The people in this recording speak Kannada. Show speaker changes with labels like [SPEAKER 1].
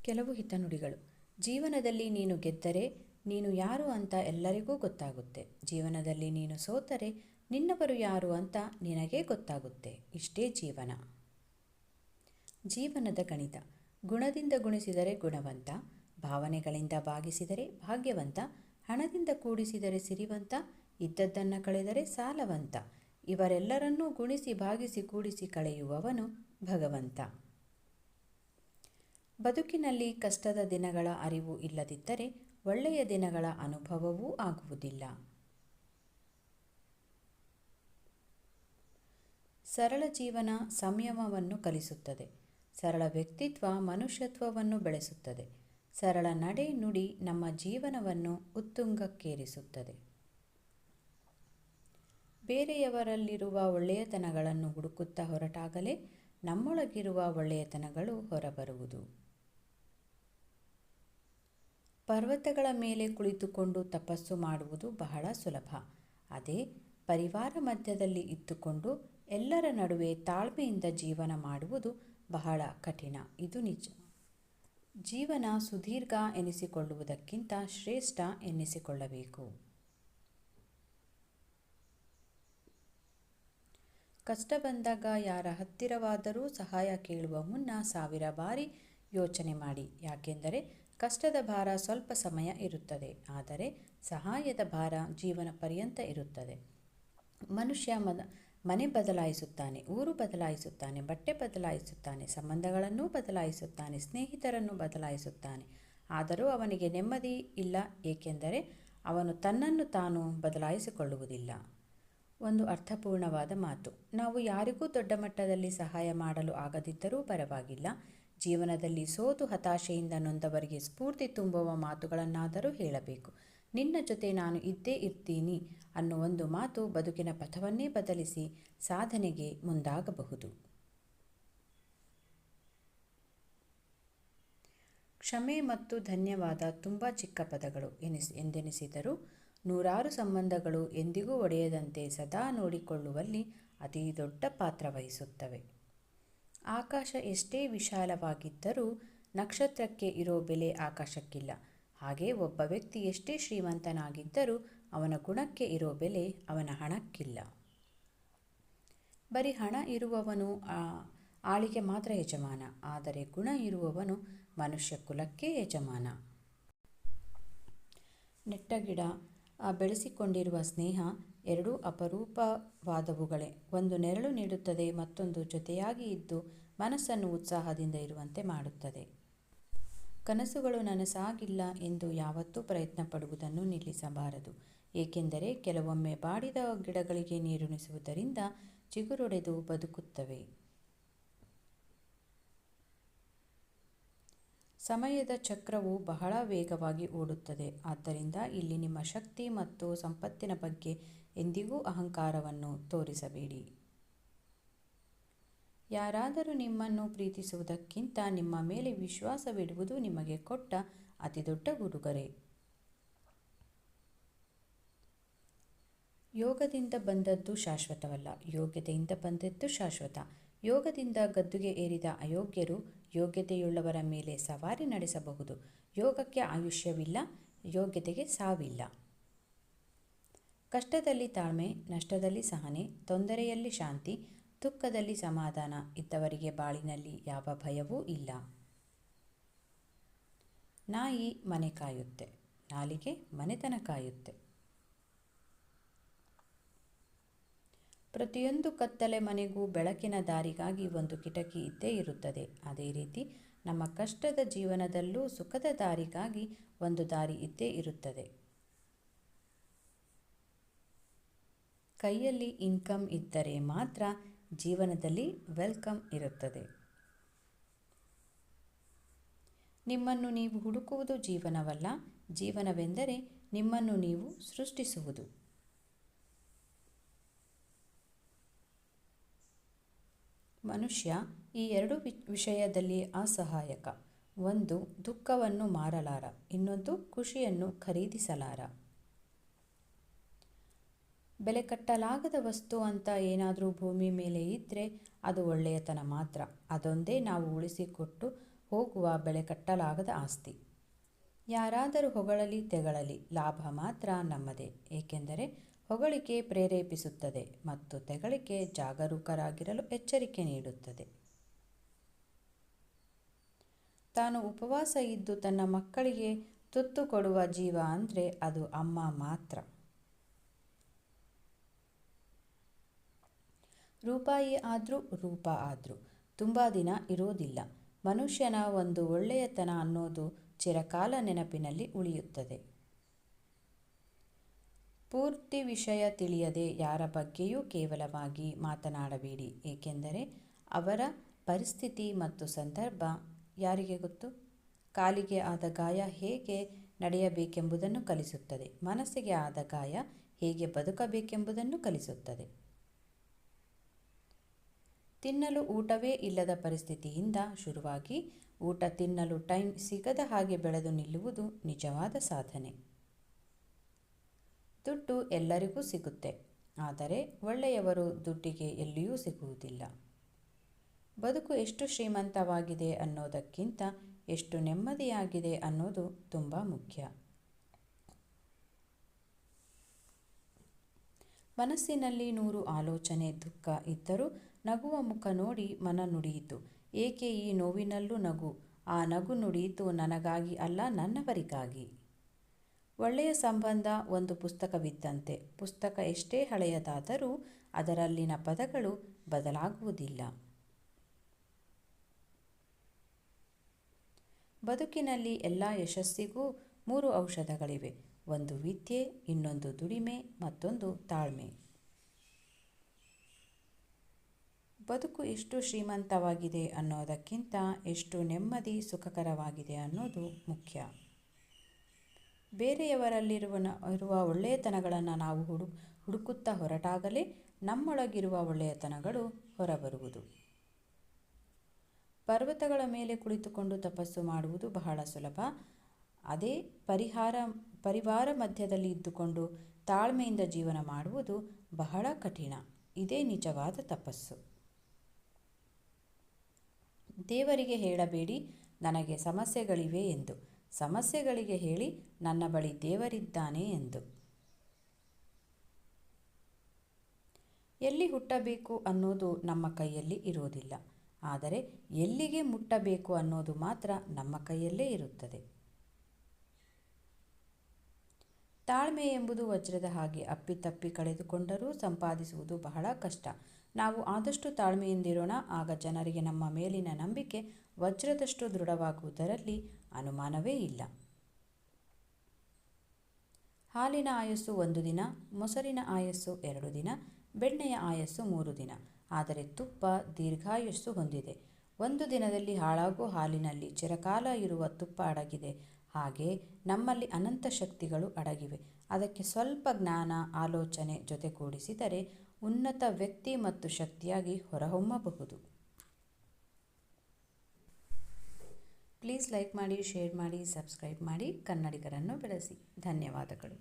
[SPEAKER 1] ಕೆಲವು ಹಿತನುಡಿಗಳು. ಜೀವನದಲ್ಲಿ ನೀನು ಗೆದ್ದರೆ ನೀನು ಯಾರು ಅಂತ ಎಲ್ಲರಿಗೂ ಗೊತ್ತಾಗುತ್ತೆ. ಜೀವನದಲ್ಲಿ ನೀನು ಸೋತರೆ ನಿನ್ನವರು ಯಾರು ಅಂತ ನಿನಗೇ ಗೊತ್ತಾಗುತ್ತೆ. ಇಷ್ಟೇ ಜೀವನ. ಜೀವನದ ಗಣಿತ. ಗುಣದಿಂದ ಗುಣಿಸಿದರೆ ಗುಣವಂತ, ಭಾವನೆಗಳಿಂದ ಭಾಗಿಸಿದರೆ ಭಾಗ್ಯವಂತ, ಹಣದಿಂದ ಕೂಡಿಸಿದರೆ ಸಿರಿವಂತ, ಇದ್ದದ್ದನ್ನು ಕಳೆದರೆ ಸಾಲವಂತ. ಇವರೆಲ್ಲರನ್ನೂ ಗುಣಿಸಿ ಭಾಗಿಸಿ ಕೂಡಿಸಿ ಕಳೆಯುವವನು ಭಗವಂತ. ಬದುಕಿನಲ್ಲಿ ಕಷ್ಟದ ದಿನಗಳ ಅರಿವು ಇಲ್ಲದಿದ್ದರೆ ಒಳ್ಳೆಯ ದಿನಗಳ ಅನುಭವವೂ ಆಗುವುದಿಲ್ಲ. ಸರಳ ಜೀವನ ಸಂಯಮವನ್ನು ಕಲಿಸುತ್ತದೆ. ಸರಳ ವ್ಯಕ್ತಿತ್ವ ಮನುಷ್ಯತ್ವವನ್ನು ಬೆಳೆಸುತ್ತದೆ. ಸರಳ ನಡೆ ನುಡಿ ನಮ್ಮ ಜೀವನವನ್ನು ಉತ್ತುಂಗಕ್ಕೇರಿಸುತ್ತದೆ. ಬೇರೆಯವರಲ್ಲಿರುವ ಒಳ್ಳೆಯತನಗಳನ್ನು ಹುಡುಕುತ್ತಾ ಹೊರಟಾಗಲೇ ನಮ್ಮೊಳಗಿರುವ ಒಳ್ಳೆಯತನಗಳು ಹೊರಬರುವುದು. ಪರ್ವತಗಳ ಮೇಲೆ ಕುಳಿತುಕೊಂಡು ತಪಸ್ಸು ಮಾಡುವುದು ಬಹಳ ಸುಲಭ. ಅದೇ ಪರಿವಾರ ಮಧ್ಯದಲ್ಲಿ ಇದ್ದುಕೊಂಡು ಎಲ್ಲರ ನಡುವೆ ತಾಳ್ಮೆಯಿಂದ ಜೀವನ ಮಾಡುವುದು ಬಹಳ ಕಠಿಣ. ಇದು ನಿಜ. ಜೀವನ ಸುದೀರ್ಘ ಎನಿಸಿಕೊಳ್ಳುವುದಕ್ಕಿಂತ ಶ್ರೇಷ್ಠ ಎನ್ನಿಸಿಕೊಳ್ಳಬೇಕು. ಕಷ್ಟ ಬಂದಾಗ ಯಾರ ಹತ್ತಿರವಾದರೂ ಸಹಾಯ ಕೇಳುವ ಮುನ್ನ 1000 ಬಾರಿ ಯೋಚನೆ ಮಾಡಿ. ಯಾಕೆಂದರೆ ಕಷ್ಟದ ಭಾರ ಸ್ವಲ್ಪ ಸಮಯ ಇರುತ್ತದೆ, ಆದರೆ ಸಹಾಯದ ಭಾರ ಜೀವನ ಪರ್ಯಂತ ಇರುತ್ತದೆ. ಮನುಷ್ಯ ಮನೆ ಬದಲಾಯಿಸುತ್ತಾನೆ, ಊರು ಬದಲಾಯಿಸುತ್ತಾನೆ, ಬಟ್ಟೆ ಬದಲಾಯಿಸುತ್ತಾನೆ, ಸಂಬಂಧಗಳನ್ನು ಬದಲಾಯಿಸುತ್ತಾನೆ, ಸ್ನೇಹಿತರನ್ನು ಬದಲಾಯಿಸುತ್ತಾನೆ. ಆದರೂ ಅವನಿಗೆ ನೆಮ್ಮದಿ ಇಲ್ಲ, ಏಕೆಂದರೆ ಅವನು ತನ್ನನ್ನು ತಾನು ಬದಲಾಯಿಸಿಕೊಳ್ಳುವುದಿಲ್ಲ. ಒಂದು ಅರ್ಥಪೂರ್ಣವಾದ ಮಾತು. ನಾವು ಯಾರಿಗೂ ದೊಡ್ಡ ಮಟ್ಟದಲ್ಲಿ ಸಹಾಯ ಮಾಡಲು ಆಗದಿದ್ದರೂ ಪರವಾಗಿಲ್ಲ. ಜೀವನದಲ್ಲಿ ಸೋತು ಹತಾಶೆಯಿಂದ ನೊಂದವರಿಗೆ ಸ್ಫೂರ್ತಿ ತುಂಬುವ ಮಾತುಗಳನ್ನಾದರೂ ಹೇಳಬೇಕು. ನಿನ್ನ ಜೊತೆ ನಾನು ಇದ್ದೇ ಇರ್ತೀನಿ ಅನ್ನೋ ಒಂದು ಮಾತು ಬದುಕಿನ ಪಥವನ್ನೇ ಬದಲಿಸಿ ಸಾಧನೆಗೆ ಮುಂದಾಗಬಹುದು. ಕ್ಷಮೆ ಮತ್ತು ಧನ್ಯವಾದ ತುಂಬ ಚಿಕ್ಕ ಪದಗಳು ಎಂದೆನಿಸಿದರೂ ನೂರಾರು ಸಂಬಂಧಗಳು ಎಂದಿಗೂ ಒಡೆಯದಂತೆ ಸದಾ ನೋಡಿಕೊಳ್ಳುವಲ್ಲಿ ಅತಿ ದೊಡ್ಡ ಪಾತ್ರ ವಹಿಸುತ್ತವೆ. ಆಕಾಶ ಎಷ್ಟೇ ವಿಶಾಲವಾಗಿದ್ದರೂ ನಕ್ಷತ್ರಕ್ಕೆ ಇರೋ ಬೆಲೆ ಆಕಾಶಕ್ಕಿಲ್ಲ. ಹಾಗೆ ಒಬ್ಬ ವ್ಯಕ್ತಿ ಎಷ್ಟೇ ಶ್ರೀಮಂತನಾಗಿದ್ದರೂ ಅವನ ಗುಣಕ್ಕೆ ಇರೋ ಬೆಲೆ ಅವನ ಹಣಕ್ಕಿಲ್ಲ. ಬರೀ ಹಣ ಇರುವವನು ಆಳಿಗೆ ಮಾತ್ರ ಯಜಮಾನ, ಆದರೆ ಗುಣ ಇರುವವನು ಮನುಷ್ಯ ಕುಲಕ್ಕೆ ಯಜಮಾನ. ನೆಟ್ಟ ಗಿಡ, ಬೆಳೆಸಿಕೊಂಡಿರುವ ಸ್ನೇಹ ಎರಡೂ ಅಪರೂಪವಾದವುಗಳೇ. ಒಂದು ನೆರಳು ನೀಡುತ್ತದೆ, ಮತ್ತೊಂದು ಜೊತೆಯಾಗಿ ಇದ್ದು ಮನಸ್ಸನ್ನು ಉತ್ಸಾಹದಿಂದ ಇರುವಂತೆ ಮಾಡುತ್ತದೆ. ಕನಸುಗಳು ನನಸಾಗಿಲ್ಲ ಎಂದು ಯಾವತ್ತೂ ಪ್ರಯತ್ನ ಪಡುವುದನ್ನು ನಿಲ್ಲಿಸಬಾರದು. ಏಕೆಂದರೆ ಕೆಲವೊಮ್ಮೆ ಬಾಡಿದ ಗಿಡಗಳಿಗೆ ನೀರುಣಿಸುವುದರಿಂದ ಚಿಗುರೊಡೆದು ಬದುಕುತ್ತವೆ. ಸಮಯದ ಚಕ್ರವು ಬಹಳ ವೇಗವಾಗಿ ಓಡುತ್ತದೆ. ಆದ್ದರಿಂದ ಇಲ್ಲಿ ನಿಮ್ಮ ಶಕ್ತಿ ಮತ್ತು ಸಂಪತ್ತಿನ ಬಗ್ಗೆ ಎಂದಿಗೂ ಅಹಂಕಾರವನ್ನು ತೋರಿಸಬೇಡಿ. ಯಾರಾದರೂ ನಿಮ್ಮನ್ನು ಪ್ರೀತಿಸುವುದಕ್ಕಿಂತ ನಿಮ್ಮ ಮೇಲೆ ವಿಶ್ವಾಸವಿಡುವುದು ನಿಮಗೆ ಕೊಟ್ಟ ಅತಿದೊಡ್ಡ ಉಡುಗೊರೆ. ಯೋಗದಿಂದ ಬಂದದ್ದು ಶಾಶ್ವತವಲ್ಲ, ಯೋಗ್ಯತೆಯಿಂದ ಬಂದದ್ದು ಶಾಶ್ವತ. ಯೋಗದಿಂದ ಗದ್ದುಗೆ ಏರಿದ ಅಯೋಗ್ಯರು ಯೋಗ್ಯತೆಯುಳ್ಳವರ ಮೇಲೆ ಸವಾರಿ ನಡೆಸಬಹುದು. ಯೋಗಕ್ಕೆ ಆಯುಷ್ಯವಿಲ್ಲ, ಯೋಗ್ಯತೆಗೆ ಸಾವಿಲ್ಲ. ಕಷ್ಟದಲ್ಲಿ ತಾಳ್ಮೆ, ನಷ್ಟದಲ್ಲಿ ಸಹನೆ, ತೊಂದರೆಯಲ್ಲಿ ಶಾಂತಿ, ದುಃಖದಲ್ಲಿ ಸಮಾಧಾನ ಇದ್ದವರಿಗೆ ಬಾಳಿನಲ್ಲಿ ಯಾವ ಭಯವೂ ಇಲ್ಲ. ನಾಯಿ ಮನೆ ಕಾಯುತ್ತೆ, ನಾಲಿಗೆ ಮನೆತನ ಕಾಯುತ್ತೆ. ಪ್ರತಿಯೊಂದು ಕತ್ತಲೆ ಮನೆಗೂ ಬೆಳಕಿನ ದಾರಿಗಾಗಿ ಒಂದು ಕಿಟಕಿ ಇದ್ದೇ ಇರುತ್ತದೆ. ಅದೇ ರೀತಿ ನಮ್ಮ ಕಷ್ಟದ ಜೀವನದಲ್ಲೂ ಸುಖದ ದಾರಿಗಾಗಿ ಒಂದು ದಾರಿ ಇದ್ದೇ ಇರುತ್ತದೆ. ಕೈಯಲ್ಲಿ ಇನ್ಕಮ್ ಇದ್ದರೆ ಮಾತ್ರ ಜೀವನದಲ್ಲಿ ವೆಲ್ಕಮ್ ಇರುತ್ತದೆ. ನಿಮ್ಮನ್ನು ನೀವು ಹುಡುಕುವುದು ಜೀವನವಲ್ಲ, ಜೀವನವೆಂದರೆ ನಿಮ್ಮನ್ನು ನೀವು ಸೃಷ್ಟಿಸುವುದು. ಮನುಷ್ಯ ಈ ಎರಡು ವಿಷಯದಲ್ಲಿ ಅಸಹಾಯಕ. ಒಂದು ದುಃಖವನ್ನು ಮಾರಲಾರ, ಇನ್ನೊಂದು ಖುಷಿಯನ್ನು ಖರೀದಿಸಲಾರ. ಬೆಲೆ ಕಟ್ಟಲಾಗದ ವಸ್ತು ಅಂತ ಏನಾದರೂ ಭೂಮಿ ಮೇಲೆ ಇದ್ದರೆ ಅದು ಒಳ್ಳೆಯತನ ಮಾತ್ರ. ಅದೊಂದೇ ನಾವು ಉಳಿಸಿಕೊಟ್ಟು ಹೋಗುವ ಬೆಲೆ ಕಟ್ಟಲಾಗದ ಆಸ್ತಿ. ಯಾರಾದರೂ ಹೊಗಳಲಿ ತೆಗಳಲಿ ಲಾಭ ಮಾತ್ರ ನಮ್ಮದೇ, ಏಕೆಂದರೆ ಹೊಗಳಿಕೆ ಪ್ರೇರೇಪಿಸುತ್ತದೆ ಮತ್ತು ತೆಗಳಿಕೆ ಜಾಗರೂಕರಾಗಿರಲು ಎಚ್ಚರಿಕೆ ನೀಡುತ್ತದೆ. ತಾನು ಉಪವಾಸ ಇದ್ದು ತನ್ನ ಮಕ್ಕಳಿಗೆ ತುತ್ತು ಕೊಡುವ ಜೀವ ಅಂದರೆ ಅದು ಅಮ್ಮ ಮಾತ್ರ. ರೂಪಾಯಿ ಆದರೂ ರೂಪ ಆದರೂ ತುಂಬ ದಿನ ಇರೋದಿಲ್ಲ. ಮನುಷ್ಯನ ಒಂದು ಒಳ್ಳೆಯತನ ಅನ್ನೋದು ಚಿರಕಾಲ ನೆನಪಿನಲ್ಲಿ ಉಳಿಯುತ್ತದೆ. ಪೂರ್ತಿ ವಿಷಯ ತಿಳಿಯದೆ ಯಾರ ಬಗ್ಗೆಯೂ ಕೇವಲವಾಗಿ ಮಾತನಾಡಬೇಡಿ, ಏಕೆಂದರೆ ಅವರ ಪರಿಸ್ಥಿತಿ ಮತ್ತು ಸಂದರ್ಭ ಯಾರಿಗೆ ಗೊತ್ತು. ಕಾಲಿಗೆ ಆದ ಗಾಯ ಹೇಗೆ ನಡೆಯಬೇಕೆಂಬುದನ್ನು ಕಲಿಸುತ್ತದೆ, ಮನಸ್ಸಿಗೆ ಆದ ಗಾಯ ಹೇಗೆ ಬದುಕಬೇಕೆಂಬುದನ್ನು ಕಲಿಸುತ್ತದೆ. ತಿನ್ನಲು ಊಟವೇ ಇಲ್ಲದ ಪರಿಸ್ಥಿತಿಯಿಂದ ಶುರುವಾಗಿ ಊಟ ತಿನ್ನಲು ಟೈಮ್ ಸಿಗದ ಹಾಗೆ ಬೆಳೆದು ನಿಲ್ಲುವುದು ನಿಜವಾದ ಸಾಧನೆ. ದುಡ್ಡು ಎಲ್ಲರಿಗೂ ಸಿಗುತ್ತೆ, ಆದರೆ ಒಳ್ಳೆಯವರು ದುಡ್ಡಿಗೆ ಎಲ್ಲಿಯೂ ಸಿಗುವುದಿಲ್ಲ. ಬದುಕು ಎಷ್ಟು ಶ್ರೀಮಂತವಾಗಿದೆ ಅನ್ನೋದಕ್ಕಿಂತ ಎಷ್ಟು ನೆಮ್ಮದಿಯಾಗಿದೆ ಅನ್ನೋದು ತುಂಬ ಮುಖ್ಯ. ಮನಸ್ಸಿನಲ್ಲಿ 100 ಆಲೋಚನೆ ದುಃಖ ಇದ್ದರೂ ನಗುವ ಮುಖ ನೋಡಿ ಮನ ನುಡಿಯಿತು, ಏಕೆ ಈ ನೋವಿನಲ್ಲೂ ನಗು, ಆ ನಗು ನುಡಿಯಿತು ನನಗಾಗಿ ಅಲ್ಲ ನನ್ನವರಿಗಾಗಿ. ಒಳ್ಳೆಯ ಸಂಬಂಧ ಒಂದು ಪುಸ್ತಕವಿದ್ದಂತೆ, ಪುಸ್ತಕ ಎಷ್ಟೇ ಹಳೆಯದಾದರೂ ಅದರಲ್ಲಿನ ಪದಗಳು ಬದಲಾಗುವುದಿಲ್ಲ. ಬದುಕಿನಲ್ಲಿ ಎಲ್ಲ ಯಶಸ್ಸಿಗೂ 3 ಔಷಧಗಳಿವೆ, ಒಂದು ವಿದ್ಯೆ, ಇನ್ನೊಂದು ದುಡಿಮೆ, ಮತ್ತೊಂದು ತಾಳ್ಮೆ. ಬದುಕು ಎಷ್ಟು ಶ್ರೀಮಂತವಾಗಿದೆ ಅನ್ನೋದಕ್ಕಿಂತ ಎಷ್ಟು ನೆಮ್ಮದಿ ಸುಖಕರವಾಗಿದೆ ಅನ್ನೋದು ಮುಖ್ಯ. ಬೇರೆಯವರಲ್ಲಿರುವ ಒಳ್ಳೆಯತನಗಳನ್ನು ನಾವು ಹುಡುಕುತ್ತಾ ಹೊರಟಾಗಲೇ ನಮ್ಮೊಳಗಿರುವ ಒಳ್ಳೆಯತನಗಳು ಹೊರಬರುವುದು. ಪರ್ವತಗಳ ಮೇಲೆ ಕುಳಿತುಕೊಂಡು ತಪಸ್ಸು ಮಾಡುವುದು ಬಹಳ ಸುಲಭ, ಅದೇ ಪರಿವಾರ ಮಧ್ಯದಲ್ಲಿ ಇದ್ದುಕೊಂಡು ತಾಳ್ಮೆಯಿಂದ ಜೀವನ ಮಾಡುವುದು ಬಹಳ ಕಠಿಣ. ಇದೇ ನಿಜವಾದ ತಪಸ್ಸು. ದೇವರಿಗೆ ಹೇಳಬೇಡಿ ನನಗೆ ಸಮಸ್ಯೆಗಳಿವೆ ಎಂದು, ಸಮಸ್ಯೆಗಳಿಗೆ ಹೇಳಿ ನನ್ನ ಬಳಿ ದೇವರಿದ್ದಾನೆ ಎಂದು. ಎಲ್ಲಿ ಹುಟ್ಟಬೇಕು ಅನ್ನೋದು ನಮ್ಮ ಕೈಯಲ್ಲಿ ಇರೋದಿಲ್ಲ, ಆದರೆ ಎಲ್ಲಿಗೆ ಮುಟ್ಟಬೇಕು ಅನ್ನೋದು ಮಾತ್ರ ನಮ್ಮ ಕೈಯಲ್ಲೇ ಇರುತ್ತದೆ. ತಾಳ್ಮೆ ಎಂಬುದು ವಜ್ರದ ಹಾಗೆ, ಅಪ್ಪಿತಪ್ಪಿ ಕಳೆದುಕೊಂಡರೂ ಸಂಪಾದಿಸುವುದು ಬಹಳ ಕಷ್ಟ. ನಾವು ಆದಷ್ಟು ತಾಳ್ಮೆಯಿಂದಿರೋಣ, ಆಗ ಜನರಿಗೆ ನಮ್ಮ ಮೇಲಿನ ನಂಬಿಕೆ ವಜ್ರದಷ್ಟು ದೃಢವಾಗುವುದರಲ್ಲಿ ಅನುಮಾನವೇ ಇಲ್ಲ. ಹಾಲಿನ ಆಯಸ್ಸು 1 ದಿನ, ಮೊಸರಿನ ಆಯಸ್ಸು 2 ದಿನ, ಬೆಣ್ಣೆಯ ಆಯಸ್ಸು 3 ದಿನ, ಆದರೆ ತುಪ್ಪ ದೀರ್ಘಾಯಸ್ಸು ಹೊಂದಿದೆ. 1 ದಿನದಲ್ಲಿ ಹಾಳಾಗೋ ಹಾಲಿನಲ್ಲಿ ಚಿರಕಾಲ ಇರುವ ತುಪ್ಪ ಅಡಗಿದೆ. ಹಾಗೆ ನಮ್ಮಲ್ಲಿ ಅನಂತ ಶಕ್ತಿಗಳು ಅಡಗಿವೆ. ಅದಕ್ಕೆ ಸ್ವಲ್ಪ ಜ್ಞಾನ, ಆಲೋಚನೆ ಜೊತೆಗೂಡಿಸಿದರೆ ಉನ್ನತ ವ್ಯಕ್ತಿ ಮತ್ತು ಶಕ್ತಿಯಾಗಿ ಹೊರಹೊಮ್ಮಬಹುದು. ಪ್ಲೀಸ್ ಲೈಕ್ ಮಾಡಿ, ಶೇರ್ ಮಾಡಿ, ಸಬ್ಸ್ಕ್ರೈಬ್ ಮಾಡಿ. ಕನ್ನಡಿಗರನ್ನು ಬೆಳೆಸಿ. ಧನ್ಯವಾದಗಳು.